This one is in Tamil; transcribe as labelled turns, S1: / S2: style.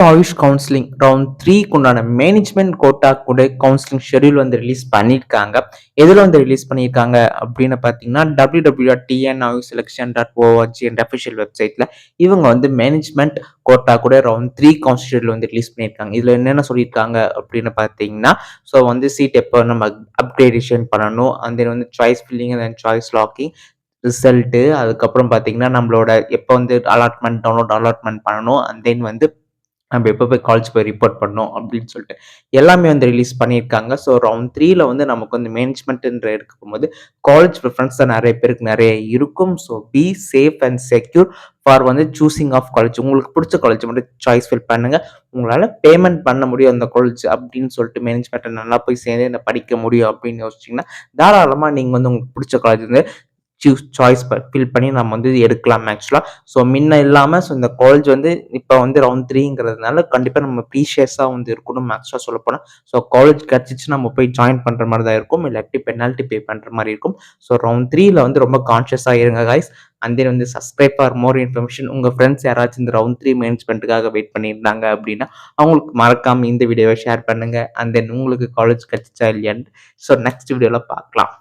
S1: ஆயுஷ் கவுன்சிலிங் ரவுண்ட் 3க்கு உண்டான மேனேஜ்மெண்ட் கோட்டா கூட கவுன்சிலிங் ஷெட்யூல் வந்து ரிலீஸ் பண்ணியிருக்காங்க. எதில் வந்து ரிலீஸ் பண்ணியிருக்காங்க அப்படின்னு பார்த்தீங்கன்னா www.tnayushselection.org என்ற அஃபிஷியல் வெப்சைட்டில் இவங்க வந்து மேனேஜ்மெண்ட் கோட்டா கூட ரவுண்ட் 3 கவுன்சில் ஷெட்யூல் வந்து ரிலீஸ் பண்ணியிருக்காங்க. இதில் என்னென்ன சொல்லியிருக்காங்க அப்படின்னு பார்த்தீங்கன்னா, ஸோ வந்து சீட் எப்போ நம்ம அப்கிரேடேஷன் பண்ணணும், அந்த வந்து choice filling and choice locking result, அதுக்கப்புறம் பார்த்தீங்கன்னா நம்மளோட எப்போ வந்து டவுன்லோட் அலாட்மெண்ட் பண்ணணும், அண்ட் தென் வந்து நம்ம எப்போ போய் காலேஜ் போய் ரிப்போர்ட் பண்ணோம் அப்படின்னு சொல்லிட்டு எல்லாமே வந்து ரிலீஸ் பண்ணியிருக்காங்க. ஸோ ரவுண்ட் 3ல வந்து நமக்கு வந்து மேனேஜ்மெண்ட்ன்ற இருக்கும்போது காலேஜ் ப்ரிஃபரன்ஸ் தான் நிறைய பேருக்கு நிறைய இருக்கும். So be safe and secure for வந்து சூசிங் ஆஃப் காலேஜ். உங்களுக்கு பிடிச்ச காலேஜ் மட்டும் சாய்ஸ் ஃபில் பண்ணுங்க. உங்களால் பேமெண்ட் பண்ண முடியும் அந்த காலேஜ் அப்படின்னு சொல்லிட்டு மேனேஜ்மெண்ட்டை நல்லா போய் சேர்ந்து என்ன படிக்க முடியும் அப்படின்னு யோசிச்சிங்கன்னா தாராளமாக நீங்கள் வந்து உங்களுக்கு பிடிச்ச காலேஜ் வந்து சாய்ஸ் ஃபில் பண்ணி நம்ம வந்து எடுக்கலாம் ஆக்சுவலாக. ஸோ முன்ன இல்லாமல் ஸோ இந்த காலேஜ் வந்து இப்போ வந்து ரவுண்ட் 3ங்கிறதுனால கண்டிப்பாக நம்ம ப்ரீஷியஸாக வந்து இருக்கணும் ஆக்சுவலாக சொல்லப்போனால். ஸோ காலேஜ் கிடச்சிச்சு நம்ம போய் ஜாயின் பண்ணுற மாதிரி தான் இருக்கும், இல்லாட்டி பெனால்ட்டி பே பண்ணுற மாதிரி இருக்கும். ஸோ ரவுண்ட் 3ல வந்து ரொம்ப கான்ஷியஸாக இருங்க கைஸ். அண்ட் தென் வந்து சப்ஸ்கிரைப் ஃபார் மோர் இன்ஃபர்மேஷன். உங்கள் ஃப்ரெண்ட்ஸ் யாராச்சும் இந்த ரவுண்ட் 3 மேனேஜ்மெண்ட்டுக்காக வெயிட் பண்ணியிருந்தாங்க அப்படின்னா அவங்களுக்கு மறக்காமல் இந்த வீடியோவை ஷேர் பண்ணுங்கள். அண்ட் தென் உங்களுக்கு காலேஜ் கிடச்சிச்சா இல்லையான்னு ஸோ நெக்ஸ்ட் வீடியோவில் பார்க்கலாம்.